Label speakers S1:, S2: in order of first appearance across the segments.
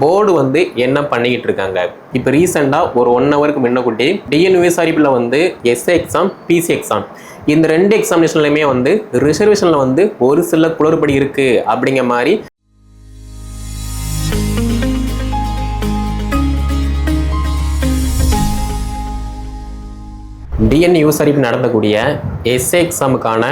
S1: Board வந்து என்ன பண்ணிக்கிட்டு இருக்காங்க. இப்போ ரீசெண்டாக ஒரு 1 ஹவருக்கு முன்னக்கூட்டி டிஎன்யூஎஸ்ஆர்பியில் வந்து எஸ்ஏ எக்ஸாம், பிசி எக்ஸாம் இந்த 2 எக்ஸாமினேஷன்லையுமே வந்து ரிசர்வேஷனில் வந்து ஒரு சில குளறுபடி இருக்குது அப்படிங்கிற மாதிரி டிஎன்யூஎஸ்ஆர்பி நடத்தக்கூடிய எஸ்ஏ எக்ஸாமுக்கான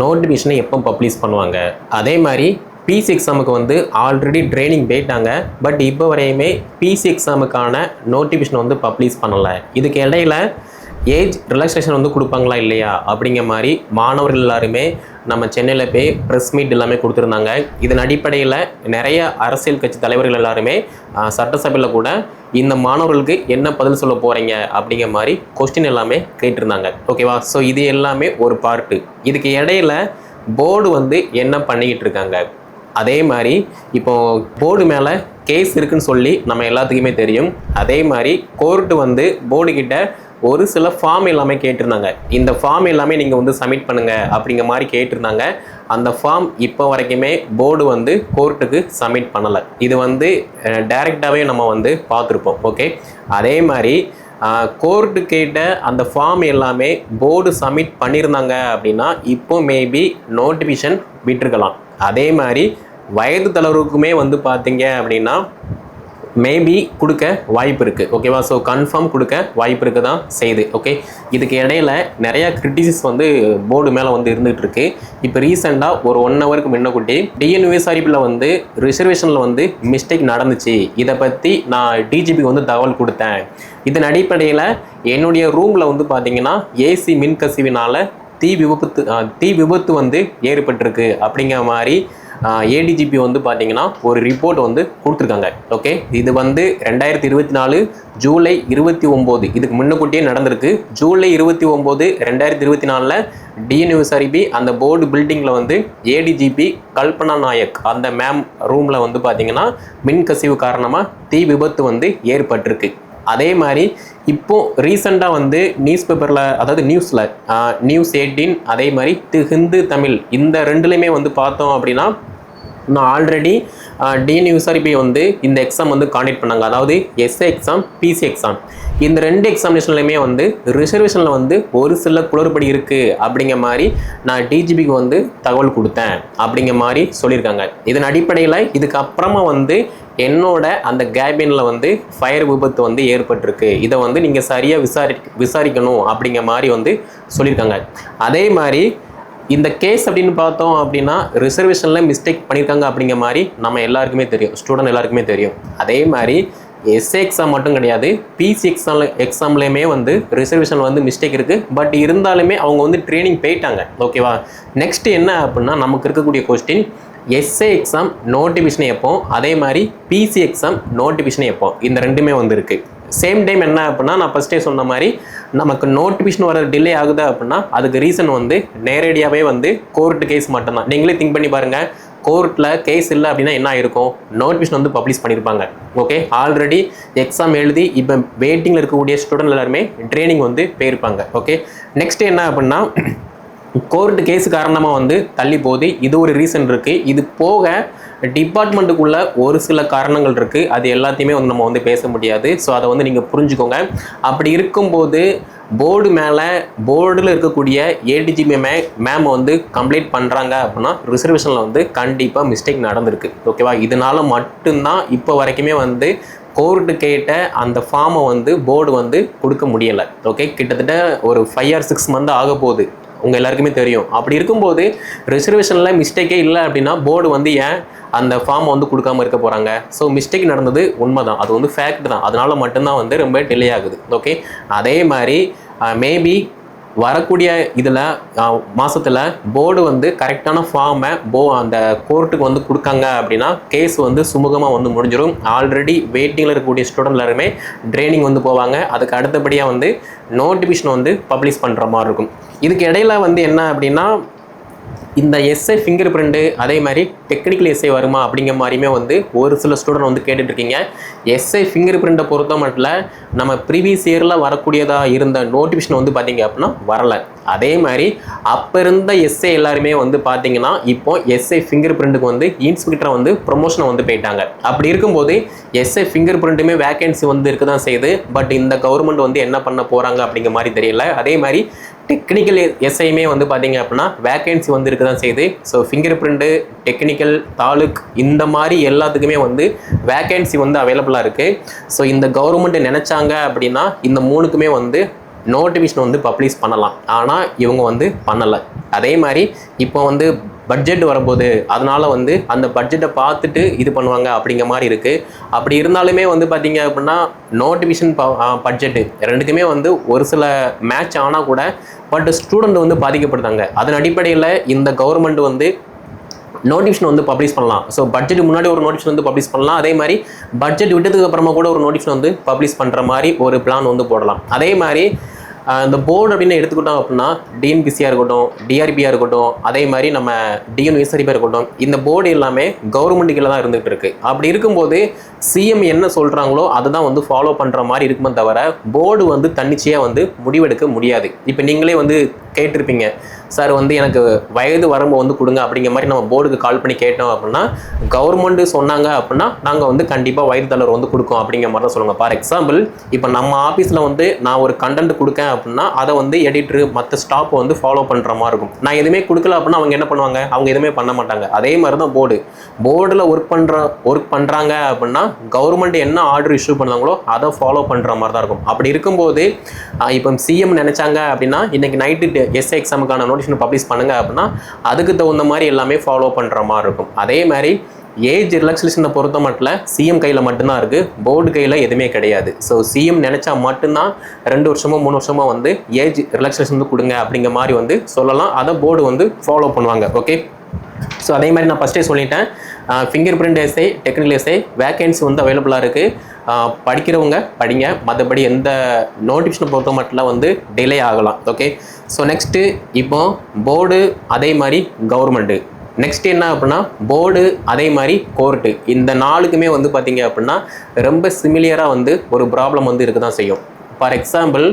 S1: நோட்டிஃபிகேஷனை எப்போ பப்ளிஷ் பண்ணுவாங்க. அதே மாதிரி பிசி எக்ஸாமுக்கு வந்து ஆல்ரெடி ட்ரைனிங் போயிட்டாங்க. பட் இப்போ வரையுமே பிசி எக்ஸாமுக்கான நோட்டிஃபிகேஷன் வந்து பப்ளிஷ் பண்ணலை. இதுக்கு இடையில ஏஜ் ரிலாக்ஸேஷன் வந்து கொடுப்பாங்களா இல்லையா அப்படிங்கிற மாதிரி மாணவர்கள் எல்லாருமே நம்ம சென்னையில் போய் ப்ரெஸ் மீட் எல்லாமே கொடுத்துருந்தாங்க. இதன் அடிப்படையில் நிறைய அரசியல் கட்சி தலைவர்கள் எல்லாருமே சட்டசபையில் கூட இந்த மாணவர்களுக்கு என்ன பதில் சொல்ல போகிறீங்க அப்படிங்கிற மாதிரி கொஸ்டின் எல்லாமே கேட்டிருந்தாங்க. ஓகேவா? ஸோ இது எல்லாமே ஒரு பார்ட்டு. இதுக்கு இடையில போர்டு வந்து என்ன பண்ணிக்கிட்டு இருக்காங்க. அதே மாதிரி இப்போது போர்டு மேலே கேஸ் இருக்குன்னு சொல்லி நம்ம எல்லாத்துக்குமே தெரியும். அதே மாதிரி கோர்ட்டு வந்து போர்டு கிட்ட ஒரு சில ஃபார்ம் எல்லாமே கேட்டிருந்தாங்க. இந்த ஃபார்ம் எல்லாமே நீங்கள் வந்து சப்மிட் பண்ணுங்கள் அப்படிங்கிற மாதிரி கேட்டிருந்தாங்க. அந்த ஃபார்ம் இப்போ வரைக்குமே போர்டு வந்து கோர்ட்டுக்கு சப்மிட் பண்ணலை. இது வந்து டைரெக்டாகவே நம்ம வந்து பார்த்துருப்போம். ஓகே, அதே மாதிரி கோர்ட்டு கேட்ட அந்த ஃபார்ம் எல்லாமே போர்டு சப்மிட் பண்ணியிருந்தாங்க அப்படின்னா இப்போ மேபி நோட்டிஃபிகேஷன் விட்டுருக்கலாம். அதே மாதிரி வயது தளர்வுக்குமே வந்து பார்த்தீங்க அப்படின்னா மேபி கொடுக்க வாய்ப்பு இருக்குது. ஓகேவா? ஸோ கன்ஃபார்ம் கொடுக்க வாய்ப்பு இருக்க தான் செய்யுது. ஓகே, இதுக்கு இடையில நிறையா கிரிட்டிசிஸ் வந்து போர்டு மேலே வந்து இருந்துகிட்டு இருக்கு. இப்போ ரீசெண்டாக ஒரு 1 ஹவருக்கு முன்னக்கூட்டி டிஎன்யூஎஸ்ஆர்பியில் வந்து ரிசர்வேஷனில் வந்து மிஸ்டேக் நடந்துச்சு. இதை பற்றி நான் டிஜிபிக்கு வந்து தகவல் கொடுத்தேன். இதன் அடிப்படையில் என்னுடைய ரூமில் வந்து பார்த்தீங்கன்னா ஏசி மின்கசிவினால் தீ விபத்து வந்து ஏற்பட்டிருக்கு அப்படிங்கிற மாதிரி ஏடிஜிபி வந்து பார்த்தீங்கன்னா ஒரு ரிப்போர்ட் வந்து கொடுத்துருக்காங்க. ஓகே, இது வந்து 2024 ஜூலை 29 இதுக்கு முன்னக்கூட்டியே நடந்திருக்கு. ஜூலை 29, 2024 டிஎன்யூஎஸ்ஆர்பி அந்த போர்டு பில்டிங்கில் வந்து ஏடிஜிபி கல்பனா நாயக் அந்த மேம் ரூமில் வந்து பார்த்தீங்கன்னா மின்கசிவு காரணமாக தீ விபத்து வந்து ஏற்பட்டிருக்கு. அதே மாதிரி இப்போ ரீசெண்டாக வந்து நியூஸ் பேப்பரில், அதாவது நியூஸ் 18, அதே மாதிரி ஹிந்து தமிழ் இந்த ரெண்டுலேயுமே வந்து பார்த்தோம் அப்படின்னா நான் ஆல்ரெடி டிஎன்யூஎஸ்ஆர்பி வந்து இந்த எக்ஸாம் வந்து காண்டக்ட் பண்ணாங்க. அதாவது எஸ்ஏ எக்ஸாம், பிசி எக்ஸாம் இந்த 2 எக்ஸாமினேஷன்லையுமே வந்து ரிசர்வேஷனில் வந்து ஒரு சில குளறுபடி இருக்குது அப்படிங்கிற மாதிரி நான் டிஜிபிக்கு வந்து தகவல் கொடுத்தேன் அப்படிங்கிற மாதிரி சொல்லியிருக்காங்க. இதன் அடிப்படையில் இதுக்கப்புறமா வந்து என்னோட அந்த கேபினில் வந்து ஃபயர் விபத்து வந்து ஏற்பட்டிருக்கு. இதை வந்து நீங்கள் சரியாக விசாரிக்கணும் அப்படிங்கிற மாதிரி வந்து சொல்லியிருக்காங்க. அதே மாதிரி இந்த கேஸ் அப்படின்னு பார்த்தோம் அப்படின்னா ரிசர்வேஷனில் மிஸ்டேக் பண்ணியிருக்காங்க அப்படிங்கிற மாதிரி நம்ம எல்லாருக்குமே தெரியும், ஸ்டூடெண்ட் எல்லாருக்குமே தெரியும். அதே மாதிரி எஸ்ஏ எக்ஸாம் மட்டும் கிடையாது, பிசி எக்ஸாம்லேயுமே வந்து ரிசர்வேஷனில் வந்து மிஸ்டேக் இருக்குது. பட் இருந்தாலுமே அவங்க வந்து ட்ரைனிங் போயிட்டாங்க. ஓகேவா? நெக்ஸ்ட் என்ன அப்படின்னா நமக்கு இருக்கக்கூடிய கொஸ்டின், எஸ்ஏ எக்ஸாம் நோட்டிஃபிகேஷன் எப்போ, அதே மாதிரி பிசி எக்ஸாம் நோட்டிஃபிகேஷன் எப்போ, இந்த ரெண்டுமே வந்து இருக்குது. சேம் டைம் என்ன அப்படின்னா நான் ஃபஸ்ட்டே சொன்ன மாதிரி நமக்கு நோட்டிஃபிகேஷன் வர டிலே ஆகுது அப்படின்னா அதுக்கு ரீசன் வந்து நேரடியாகவே வந்து கோர்ட்டு கேஸ் மட்டும்தான். நீங்களே திங்க் பண்ணி பாருங்கள், கோர்ட்டில் கேஸ் இல்லை அப்படின்னா என்ன இருக்கும், நோட்டிஃபிகேஷன் வந்து பப்ளிஷ் பண்ணியிருப்பாங்க. ஓகே, ஆல்ரெடி எக்ஸாம் எழுதி இப்போ வெயிட்டிங்கில் இருக்கக்கூடிய ஸ்டூடெண்ட் எல்லாருமே ட்ரைனிங் வந்து போயிருப்பாங்க. ஓகே, நெக்ஸ்ட் என்ன அப்படின்னா கோர்ட்டு கேஸு காரணமாக வந்து தள்ளி போகுது. இது ஒரு ரீசன் இருக்குது. இது போக டிபார்ட்மெண்ட்டுக்குள்ளே ஒரு சில காரணங்கள் இருக்குது. அது எல்லாத்தையுமே வந்து நம்ம வந்து பேச முடியாது. ஸோ அதை வந்து நீங்கள் புரிஞ்சுக்கோங்க. அப்படி இருக்கும்போது போர்டில் இருக்கக்கூடிய ஏடிஜிபி மேம் வந்து கம்ப்ளைண்ட் பண்ணுறாங்க அப்படின்னா ரிசர்வேஷனில் வந்து கண்டிப்பாக மிஸ்டேக் நடந்திருக்கு. ஓகேவா? இதனால் மட்டும்தான் இப்போ வரைக்குமே வந்து கோர்ட்டு கேட்ட அந்த ஃபார்மை வந்து போர்டு வந்து கொடுக்க முடியலை. ஓகே, கிட்டத்தட்ட ஒரு 5 or 6 month ஆக போகுது. உங்கள் எல்லாருக்குமே தெரியும். அப்படி இருக்கும்போது ரிசர்வேஷனில் மிஸ்டேக்கே இல்லை அப்படின்னா போர்டு வந்து ஏன் அந்த ஃபார்மை வந்து கொடுக்காமல் இருக்க போகிறாங்க? ஸோ மிஸ்டேக் நடந்தது உண்மை தான், அது வந்து ஃபேக்ட் தான். அதனால் மட்டும்தான் வந்து ரொம்ப டிலே ஆகுது. ஓகே, அதே மாதிரி மேபி வரக்கூடிய இதில் மாதத்தில் போர்டு வந்து கரெக்டான ஃபார்மை அந்த கோர்ட்டுக்கு வந்து கொடுக்காங்க அப்படின்னா கேஸ் வந்து சுமூகமாக வந்து முடிஞ்சிடும். ஆல்ரெடி வெயிட்டிங்கில் இருக்கக்கூடிய ஸ்டூடெண்ட் எல்லாருமே ட்ரைனிங் வந்து போவாங்க. அதுக்கு அடுத்தபடியாக வந்து நோட்டிஃபிகேஷன் வந்து பப்ளிஷ் பண்ணுற மாதிரி இருக்கும். இதுக்கு இடையில வந்து என்ன அப்படின்னா இந்த எஸ்ஐ ஃபிங்கர் பிரிண்ட் அதே மாதிரி டெக்னிக்கல் எஸ்ஐ வருமா அப்படிங்கிற மாதிரியுமே வந்து ஒரு சில ஸ்டூடெண்ட் வந்து கேட்டுட்ருக்கீங்க. எஸ்ஐ ஃபிங்கர் பிரிண்ட்டை பொறுத்த மட்டும் நம்ம ப்ரீவியஸ் இயரில் வரக்கூடியதாக இருந்த நோட்டிஃபிகேஷன் வந்து பார்த்தீங்க அப்படின்னா வரலை. அதே மாதிரி அப்போ இருந்த எஸ்ஐ எல்லாருமே வந்து பார்த்தீங்கன்னா இப்போ எஸ்ஐ ஃபிங்கர் பிரிண்ட்டுக்கு வந்து இன்ஸ்பெக்டரை வந்து ப்ரொமோஷனை வந்து போயிட்டாங்க. அப்படி இருக்கும்போது எஸ்ஐ ஃபிங்கர் பிரிண்ட்டுமே வேகன்சி வந்து இருக்க தான் செய்யுது. பட் இந்த கவர்மெண்ட் வந்து என்ன பண்ண போகிறாங்க அப்படிங்கிற மாதிரி தெரியல. அதே மாதிரி டெக்னிக்கல் எஸ்ஐயுமே வந்து பார்த்தீங்க அப்படின்னா வேகன்சி வந்து இருக்க தான் செய்யுது. So finger print, technical, taluk இந்த மாதிரி எல்லாத்துக்குமே வந்து வேகன்சி வந்து அவைலபிளாக இருக்குது. ஸோ இந்த கவர்மெண்ட் நினச்சாங்க அப்படின்னா இந்த மூணுக்குமே வந்து நோட்டிஃபிகேஷன் வந்து பப்ளிஷ் பண்ணலாம். ஆனால் இவங்க வந்து பண்ணலை. அதே மாதிரி இப்போ வந்து பட்ஜெட் வரும்போது அதனால் வந்து அந்த பட்ஜெட்டை பார்த்துட்டு இது பண்ணுவாங்க அப்படிங்கிற மாதிரி இருக்குது. அப்படி இருந்தாலுமே வந்து பார்த்திங்க அப்படின்னா நோட்டிஃபிகேஷன் பட்ஜெட்டு ரெண்டுக்குமே வந்து ஒரு சில மேட்ச் ஆனால் கூட பட் ஸ்டூடெண்ட் வந்து பாதிக்கப்படுத்தாங்க. அதன் அடிப்படையில் இந்த கவர்மெண்ட் வந்து நோட்டிஃபிகேஷன் வந்து பப்ளிஷ் பண்ணலாம். ஸோ பட்ஜெட்டுக்கு முன்னாடி ஒரு நோட்டிஃபிகேஷன் வந்து பப்ளிஷ் பண்ணலாம். அதே மாதிரி பட்ஜெட் விட்டதுக்கு அப்புறமா கூட ஒரு நோட்டிஃபிகேஷன் வந்து பப்ளிஷ் பண்ணுற மாதிரி ஒரு பிளான் வந்து போடலாம். அதே மாதிரி இந்த போர்டு அப்படின்னு எடுத்துக்கிட்டோம் அப்படின்னா டிஎன்பிசியாக இருக்கட்டும், டிஆர்பியாக இருக்கட்டும், அதே மாதிரி நம்ம டிஎன்யூஎஸ்ஆர்பியாக இருக்கட்டும், இந்த போர்டு எல்லாமே கவர்மெண்ட்டுக்குள்ள தான் இருந்துகிட்டு இருக்கு. அப்படி இருக்கும்போது சிஎம் என்ன சொல்கிறாங்களோ அதை தான் வந்து ஃபாலோ பண்ணுற மாதிரி இருக்குமே தவிர போர்டு வந்து தன்னிச்சையாக வந்து முடிவெடுக்க முடியாது. இப்போ நீங்களே வந்து கேட்டிருப்பீங்க, சார் வந்து எனக்கு வயது வரம்பு வந்து கொடுங்க அப்படிங்கிற மாதிரி நம்ம போர்டுக்கு கால் பண்ணி கேட்டோம் அப்படின்னா கவர்மெண்ட்டு சொன்னாங்க அப்படின்னா நாங்கள் வந்து கண்டிப்பாக வயது தளர்வு வந்து கொடுக்கும் அப்படிங்கிற மாதிரி தான் சொல்லுவாங்க. ஃபார் எக்ஸாம்பிள் இப்போ நம்ம ஆஃபீஸில் வந்து நான் ஒரு கண்டென்ட் கொடுக்கேன் அப்படின்னா அதை வந்து எடிட்டரு மற்ற ஸ்டாஃப் வந்து ஃபாலோ பண்ணுற மாதிரி இருக்கும். நான் எதுவுமே கொடுக்கல அப்படின்னா அவங்க என்ன பண்ணுவாங்க, அவங்க எதுவுமே பண்ண மாட்டாங்க. அதே மாதிரி தான் போர்டில் ஒர்க் பண்ணுறாங்க அப்படின்னா கவர்மெண்ட் என்ன ஆர்டர் இஷ்யூ பண்ணாங்களோ அதை ஃபாலோ பண்ணுற மாதிரி தான் இருக்கும். அப்படி இருக்கும்போது இப்போ சிஎம் நினச்சாங்க அப்படின்னா இன்றைக்கி நைட்டு எஸ்ஏ எக்ஸாமுக்கான நோட்டிஃபிகேஷன் பப்ளிஷ் பண்ணுங்க அப்படின்னா அதுக்கு தகுந்த மாதிரி எல்லாமே ஃபாலோ பண்ணுற மாதிரி இருக்கும். அதே மாதிரி ஏஜ் ரிலாக்ஸேஷனை பொறுத்த மட்டும் சிஎம் கையில் மட்டும்தான் இருக்குது, போர்டு கையில் எதுவுமே கிடையாது. ஸோ சிஎம் நினச்சா மட்டும்தான் 2 வருஷமோ 3 வருஷமோ வந்து ஏஜ் ரிலாக்ஸேஷன் வந்து கொடுங்க அப்படிங்கிற மாதிரி வந்து சொல்லலாம். அதை போர்டு வந்து ஃபாலோ பண்ணுவாங்க. ஓகே, ஸோ அதே மாதிரி நான் ஃபஸ்ட்டே சொல்லிட்டேன், finger print SI, technical SI vacancy வந்து அவைலபிளாக இருக்குது. படிக்கிறவங்க படிங்க, மற்றபடி எந்த நோட்டிஃபிகேஷனை பொறுத்த மட்டும் வந்து டிலே ஆகலாம். ஓகே, ஸோ நெக்ஸ்ட்டு இப்போ போர்டு அதே மாதிரி கவர்மெண்ட்டு, நெக்ஸ்ட் என்ன அப்படின்னா போர்டு அதே மாதிரி கோர்ட்டு, இந்த நாளுக்குமே வந்து பார்த்தீங்க அப்படின்னா ரொம்ப சிமிலியராக வந்து ஒரு ப்ராப்ளம் வந்து இருக்க தான் செய்யும். ஃபார் எக்ஸாம்பிள்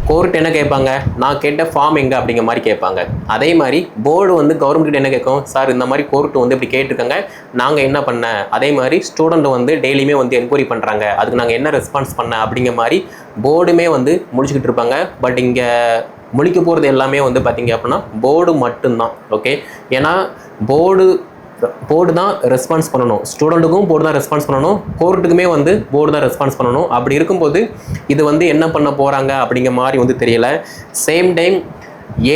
S1: கோர்ட் என்ன கேட்பாங்க, நான் கேட்ட ஃபார்ம் எங்கே அப்படிங்கிற மாதிரி கேட்பாங்க. அதே மாதிரி போர்டு வந்து கவர்மெண்ட் என்ன கேட்கும், சார் இந்த மாதிரி கோர்ட்டு வந்து இப்படி கேட்டிருக்காங்க, நாங்கள் என்ன பண்ண, அதே மாதிரி ஸ்டூடெண்ட் வந்து டெய்லியுமே வந்து என்கொயரி பண்ணுறாங்க, அதுக்கு நாங்கள் என்ன ரெஸ்பான்ஸ் பண்ண அப்படிங்கிற மாதிரி போர்டுமே வந்து முடிச்சுக்கிட்டு இருப்பாங்க. பட் இங்கே முழிக்க போகிறது எல்லாமே வந்து பார்த்திங்க அப்படின்னா போர்டு மட்டும்தான். ஓகே, ஏன்னா போர்டு தான் ரெஸ்பான்ஸ் பண்ணணும், ஸ்டூடெண்ட்டுக்கும் போர்டு தான் ரெஸ்பான்ஸ் பண்ணணும், கோர்ட்டுக்குமே வந்து போர்டு தான் ரெஸ்பான்ஸ் பண்ணணும். அப்படி இருக்கும்போது இது வந்து என்ன பண்ண போகிறாங்க அப்படிங்கிற மாதிரி வந்து தெரியல. சேம் டைம்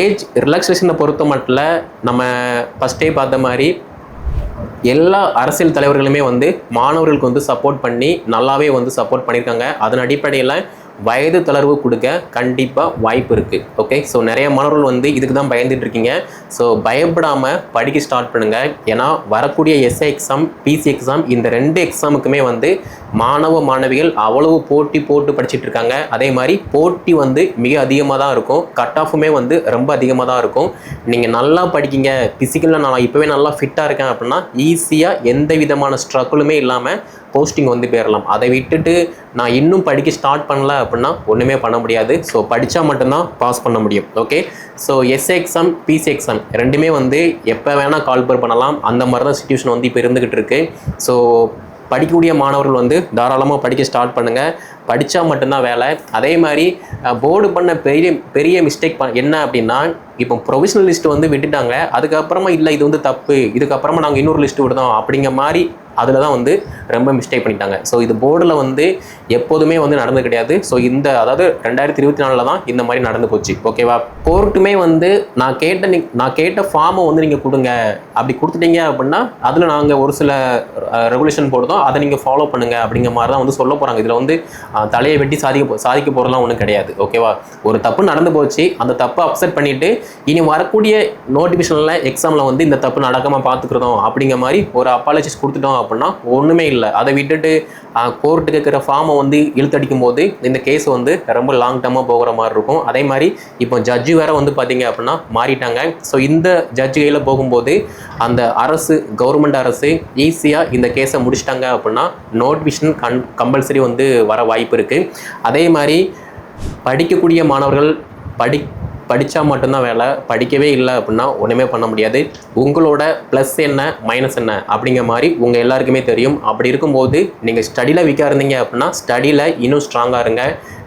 S1: ஏஜ் ரிலாக்ஸேஷனை பொறுத்த மட்டும் நம்ம ஃபஸ்ட்டே பார்த்த மாதிரி எல்லா அரசியல் தலைவர்களுமே வந்து மாணவர்களுக்கு வந்து சப்போர்ட் பண்ணி நல்லாவே வந்து சப்போர்ட் பண்ணியிருக்காங்க. அதன் அடிப்படையில் வயது தளர்வு கொடுக்க கண்டிப்பாக வாய்ப்பு இருக்குது. ஓகே, ஸோ நிறைய மாணவர்கள் வந்து இதுக்கு தான் பயந்துட்டு இருக்கீங்க. ஸோ பயப்படாமல் படிக்க ஸ்டார்ட் பண்ணுங்கள். ஏன்னா வரக்கூடிய எஸ்ஐ எக்ஸாம், பிசி எக்ஸாம், இந்த 2 எக்ஸாமுக்குமே வந்து மாணவ மாணவிகள் அவ்வளவு போட்டி போட்டு படிச்சுட்டு இருக்காங்க. அதே மாதிரி போட்டி வந்து மிக அதிகமாக தான் இருக்கும், கட் ஆஃபுமே வந்து ரொம்ப அதிகமாக தான் இருக்கும். நீங்கள் நல்லா படிக்கிங்க, ஃபிசிக்கலில் நான் இப்போவே நல்லா ஃபிட்டாக இருக்கேன் அப்படின்னா ஈஸியாக எந்த விதமான ஸ்ட்ரகிளுமே இல்லாமல் போஸ்டிங் வந்து போயிடலாம். அதை விட்டுட்டு நான் இன்னும் படிக்க ஸ்டார்ட் பண்ணல அப்படின்னா ஒன்றுமே பண்ண முடியாது. ஸோ படித்தா மட்டும்தான் பாஸ் பண்ண முடியும். Okay, so SA exam, PC exam ரெண்டுமே வந்து எப்போ வேணால் கால்பர் பண்ணலாம். அந்த மாதிரி தான் சிச்சுவேஷன் வந்து இப்போ இருந்துக்கிட்டு இருக்குது. ஸோ படிக்கக்கூடிய மாணவர்கள் வந்து தாராளமாக படிக்க ஸ்டார்ட் பண்ணுங்கள், படித்தா மட்டும்தான் வேலை. அதே மாதிரி போர்டு பண்ண பெரிய மிஸ்டேக் என்ன அப்படின்னா இப்போ ப்ரொவிஷனல் லிஸ்ட்டு வந்து விட்டுட்டாங்க, அதுக்கப்புறமா இல்லை இது வந்து தப்பு, இதுக்கப்புறமா நாங்கள் இன்னொரு லிஸ்ட்டு விடுதோம் அப்படிங்கிற மாதிரி அதில் தான் வந்து ரொம்ப மிஸ்டேக் பண்ணிட்டாங்க. ஸோ இது போர்டில் வந்து எப்போதுமே வந்து நடந்து கிடையாது. ஸோ அதாவது 2024 தான் இந்த மாதிரி நடந்து போச்சு. ஓகேவா, கோர்ட்டுமே வந்து நான் கேட்ட ஃபார்மை வந்து நீங்கள் கொடுங்க, அப்படி கொடுத்துட்டீங்க அப்படின்னா அதில் நாங்கள் ஒரு சில ரெகுலேஷன் போடுறோம், அதை நீங்கள் ஃபாலோ பண்ணுங்கள் அப்படிங்கிற மாதிரி தான் வந்து சொல்ல போகிறாங்க. இதில் வந்து தலையை வெட்டி சாதிக்க போகிறதுலாம் ஒன்றும் கிடையாது. ஓகேவா, ஒரு தப்பு நடந்து போச்சு, அந்த தப்பை அப்செட் பண்ணிவிட்டு இனி வரக்கூடிய நோட்டிஃபிகேஷனில் எக்ஸாமில் வந்து இந்த தப்பு நடக்காமல் பார்த்துக்கிறோம் அப்படிங்கிற மாதிரி ஒரு அப்பாலஜிஸ் கொடுத்துட்டோம் அப்படின்னா ஒன்றுமே இல்லை. அதை விட்டுட்டு கோர்ட்டுக்கு இருக்கிற ஃபார்மை வந்து இழுத்தடிக்கும் போது இந்த கேஸ் வந்து ரொம்ப லாங் டர்மாக போகிற மாதிரி இருக்கும். அதே மாதிரி இப்போ ஜட்ஜு வேற வந்து பார்த்தீங்க அப்படின்னா மாறிட்டாங்க. ஸோ இந்த ஜட்ஜு கையில் போகும்போது அந்த அரசு, கவர்மெண்ட் அரசு ஈஸியாக இந்த கேஸை முடிச்சிட்டாங்க அப்படின்னா நோட்டிஃபிகேஷன் கம்பல்சரி வந்து வர வாய்ப்பு இருக்குது. அதே மாதிரி படிக்கக்கூடிய மாணவர்கள் படித்தா மட்டும்தான் வேலை, படிக்கவே இல்லை அப்படின்னா ஒன்றுமே பண்ண முடியாது. உங்களோட ப்ளஸ் என்ன மைனஸ் என்ன அப்படிங்கிற மாதிரி உங்கள் எல்லாருக்குமே தெரியும். அப்படி இருக்கும்போது நீங்கள் ஸ்டடியில் வீக்காக இருந்தீங்க அப்படின்னா ஸ்டடியில் இன்னும் ஸ்ட்ராங்காக இருங்க.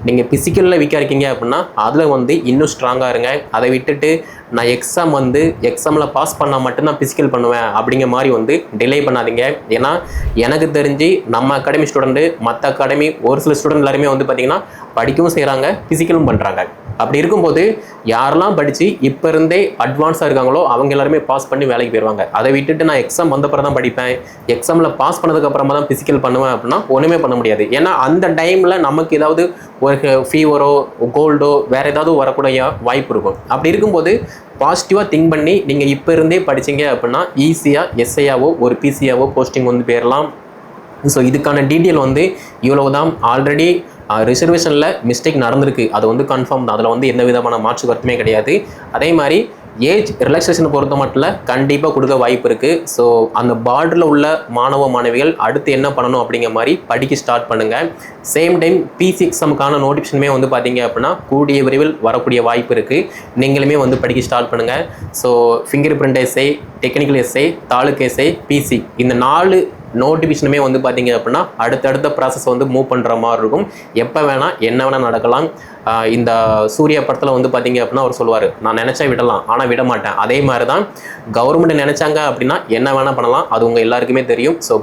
S1: நீங்கள் ஃபிசிக்கலில் வீக்காக இருக்கீங்க அப்படின்னா அதில் வந்து இன்னும் ஸ்ட்ராங்காக இருங்க. அதை விட்டுட்டு நான் எக்ஸாமில் பாஸ் பண்ணால் மட்டும்தான் ஃபிசிக்கல் பண்ணுவேன் அப்படிங்கிற மாதிரி வந்து டிலே பண்ணாதீங்க. ஏன்னா எனக்கு தெரிஞ்சு நம்ம அகாடமி ஸ்டூடெண்ட்டு, மற்ற அகாடமி ஒரு சில ஸ்டூடெண்ட் எல்லாருமே வந்து பார்த்திங்கன்னா படிக்கவும் செய்கிறாங்க, ஃபிசிக்கலும் பண்ணுறாங்க. அப்படி இருக்கும்போது யாரெல்லாம் படித்து இப்போ இருந்தே அட்வான்ஸாக இருக்காங்களோ அவங்க எல்லாருமே பாஸ் பண்ணி வேலைக்கு போயிடுவாங்க. அதை விட்டுட்டு நான் எக்ஸாம் வந்தப்பறம் தான் படிப்பேன், எக்ஸாமில் பாஸ் பண்ணதுக்கப்புறமா தான் ஃபிசிக்கல் பண்ணுவேன் அப்படின்னா ஒன்றுமே பண்ண முடியாது. ஏன்னா அந்த டைமில் நமக்கு ஏதாவது ஒரு ஃபீவரோ கோல்டோ வேறு ஏதாவது வரக்கூடிய வாய்ப்பு இருக்கும். அப்படி இருக்கும்போது பாசிட்டிவாக திங்க் பண்ணி நீங்கள் இப்போ இருந்தே படிச்சிங்க அப்படின்னா ஈஸியாக எஸ்ஐயாவோ ஒரு பிசியாவோ போஸ்டிங் வந்து போயிடலாம். ஸோ இதுக்கான டீட்டெயில் வந்து இவ்வளவு தான். ஆல்ரெடி ரிசர்வேஷனில் மிஸ்டேக் நடந்திருக்கு, அது வந்து கன்ஃபார்ம் தான், அதில் வந்து எந்த விதமான மாற்று கருத்துமே கிடையாது. அதே மாதிரி ஏஜ் ரிலாக்ஸேஷனை பொறுத்த மட்டும் கண்டிப்பாக கொடுக்க வாய்ப்பு இருக்குது. ஸோ அந்த பார்டரில் உள்ள மாணவ மாணவிகள் அடுத்து என்ன பண்ணணும் அப்படிங்கிற மாதிரி படிக்க ஸ்டார்ட் பண்ணுங்கள். சேம் டைம் P6 எக்ஸாமுக்கான நோட்டிஃபிகேஷனுமே வந்து பார்த்தீங்க அப்படின்னா கூடிய விரைவில் வரக்கூடிய வாய்ப்பு இருக்குது. நீங்களுமே வந்து படிக்க ஸ்டார்ட் பண்ணுங்கள். So finger print SI, technical SI, taluk SI, PC இந்த 4 நோட்டிஃபிகேஷனுமே வந்து பார்த்தீங்க அப்படின்னா அடுத்தடுத்த ப்ராசஸ் வந்து மூவ் பண்ணுற மாதிரி இருக்கும். எப்போ வேணால் என்ன வேணால் நடக்கலாம். இந்த சூர்யா படத்தில் வந்து பார்த்தீங்க அப்படின்னா அவர் சொல்லுவார், நான் நினச்சா விடலாம் ஆனால் விட மாட்டேன். அதே மாதிரி தான் கவர்மெண்ட் நினச்சாங்க அப்படின்னா என்ன வேணால் பண்ணலாம், அது உங்கள் எல்லாருக்குமே தெரியும். ஸோ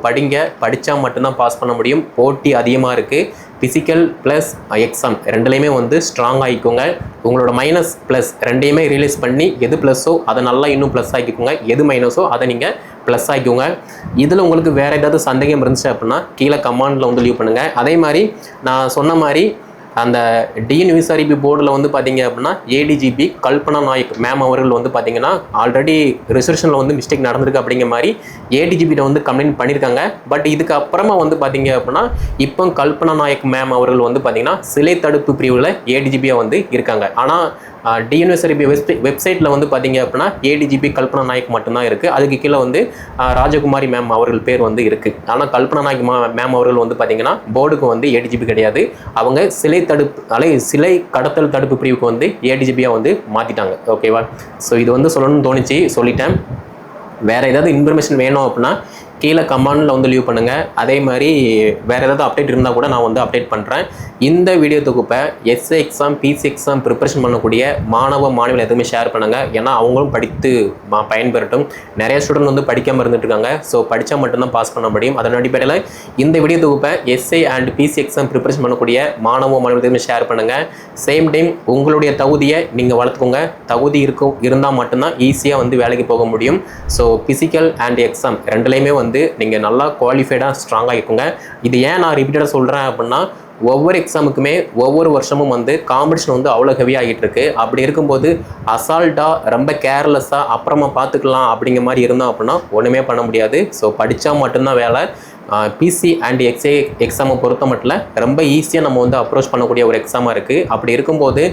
S1: படித்தா மட்டும்தான் பாஸ் பண்ண முடியும். போட்டி அதிகமாக இருக்குது. ஃபிசிக்கல் ப்ளஸ் எக்ஸாம் ரெண்டுலேயுமே வந்து ஸ்ட்ராங் ஆகிக்கோங்க. உங்களோட மைனஸ் ப்ளஸ் ரெண்டையுமே ரியலைஸ் பண்ணி எது ப்ளஸ்ஸோ அதை நல்லா இன்னும் ப்ளஸ் ஆக்கிக்கோங்க, எது மைனஸோ அதை நீங்கள் ப்ளஸ் ஆகிக்கோங்க. இதில் உங்களுக்கு வேறு ஏதாவது சந்தேகம் இருந்துச்சு அப்படின்னா கீழே கமெண்டில் வந்து லீவ் பண்ணுங்கள். அதே மாதிரி நான் சொன்ன மாதிரி அந்த டிஎன்யூஎஸ்ஆர்பி போர்டில் வந்து பார்த்தீங்க அப்படின்னா ஏடிஜிபி கல்பனா நாயக் மேம் அவர்கள் வந்து பார்த்தீங்கன்னா ஆல்ரெடி ரிசர்வேஷனில் வந்து மிஸ்டேக் நடந்திருக்கு அப்படிங்கிற மாதிரி ஏடிஜிபிட்ட வந்து கம்ப்ளைண்ட் பண்ணியிருக்காங்க. பட் இதுக்கு அப்புறமா வந்து பார்த்தீங்க அப்படின்னா இப்போ கல்பனா நாயக் மேம் அவர்கள் வந்து பார்த்தீங்கன்னா சிலை தடுப்பு பிரிவில் ஏடிஜிபியாக வந்து இருக்காங்க. ஆனால் டிஎன்யூஎஸ்ஆர்பி வெப்சைட்டில் வந்து பார்த்தீங்க அப்படின்னா ஏடிஜிபி கல்பனா நாயக் மட்டும்தான் இருக்குது. அதுக்கு கீழே வந்து ராஜகுமாரி மேம் அவர்கள் பேர் வந்து இருக்குது. ஆனால் கல்பனா நாயக் மேம் அவர்கள் வந்து பார்த்தீங்கன்னா போர்டுக்கு வந்து ஏடிஜிபி கிடையாது. அவங்க சிலை கடத்தல் தடுப்பு பிரிவுக்கு வந்து ஏடிஜிபியாக வந்து மாற்றிட்டாங்க. ஓகேவா? ஸோ இது வந்து சொல்லணும்னு தோணிச்சு, சொல்லிட்டேன். வேறு ஏதாவது இன்ஃபர்மேஷன் வேணும் அப்படின்னா கீழே கமெண்டில் வந்து லீவ் பண்ணுங்கள். அதே மாதிரி வேறு ஏதாவது அப்டேட் இருந்தால் கூட நான் வந்து அப்டேட் பண்ணுறேன். இந்த வீடியோ தொகுப்பை SI exam, PC exam preparation பண்ணக்கூடிய மாணவ மாணவிகள் எதுவுமே ஷேர் பண்ணுங்கள். ஏன்னா அவங்களும் படித்து பயன்பெறட்டும். நிறைய ஸ்டூடெண்ட் வந்து படிக்காமல் இருந்துட்டு இருக்காங்க. ஸோ படித்தா மட்டும்தான் பாஸ் பண்ண முடியும். அதன் அடிப்படையில் இந்த வீடியோ தொகுப்பை SI and PC exam preparation பண்ணக்கூடிய மாணவ மாணவிகள் எதுவுமே ஷேர் பண்ணுங்கள். சேம் டைம் உங்களுடைய தகுதியை நீங்கள் வளர்த்துக்கோங்க. தகுதி இருந்தால் மட்டும்தான் ஈஸியாக வந்து வேலைக்கு போக முடியும். ஸோ ஃபிசிக்கல் அண்ட் எக்ஸாம் ரெண்டுலேயுமே வந்து நீங்கள் நல்லா குவாலிஃபைடாக ஸ்ட்ராங்காக இருக்குங்க. இது ஏன் நான் ரிப்பீட்டடாக சொல்கிறேன் அப்படின்னா ஒவ்வொரு எக்ஸாமுக்குமே ஒவ்வொரு வருஷமும் வந்து காம்படிஷன் வந்து அவ்வளோ ஹெவியாகிட்டு இருக்கு. அப்படி இருக்கும்போது அசால்ட்டாக ரொம்ப கேர்லெஸ்ஸாக அப்புறமா பார்த்துக்கலாம் அப்படிங்கிற மாதிரி இருந்தோம் அப்படின்னா ஒன்றுமே பண்ண முடியாது. ஸோ படித்தா மட்டும்தான் வேலை. PC அண்ட் எக்ஸை எக்ஸாமை பொறுத்த மட்டும் ரொம்ப ஈஸியாக நம்ம வந்து அப்ரோச் பண்ணக்கூடிய ஒரு எக்ஸாமாக இருக்குது. அப்படி இருக்கும்போது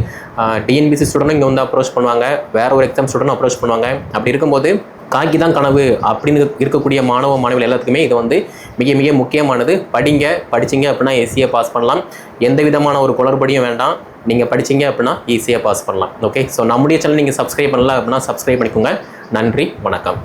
S1: டிஎன்பிசி ஸ்டூடெண்ட் இங்கே வந்து அப்ரோச் பண்ணுவாங்க, வேறு ஒரு எக்ஸாம் ஸ்டூடெண்ட் அப்ரோச் பண்ணுவாங்க. அப்படி இருக்கும்போது காக்கி தான் கனவு அப்படின்னு இருக்கக்கூடிய மாணவ மாணவிகள் எல்லாத்துக்குமே இது வந்து மிக மிக முக்கியமானது. படிச்சிங்க அப்படின்னா ஈஸியாக பாஸ் பண்ணலாம். எந்த விதமான ஒரு குளறுபடியும் வேண்டாம். நீங்கள் படிச்சிங்க அப்படின்னா ஈஸியாக பாஸ் பண்ணலாம். ஓகே, ஸோ நம்முடைய சேனல் நீங்கள் சப்ஸ்கிரைப் பண்ணல அப்படின்னா சப்ஸ்கிரைப் பண்ணிக்கோங்க. நன்றி, வணக்கம்.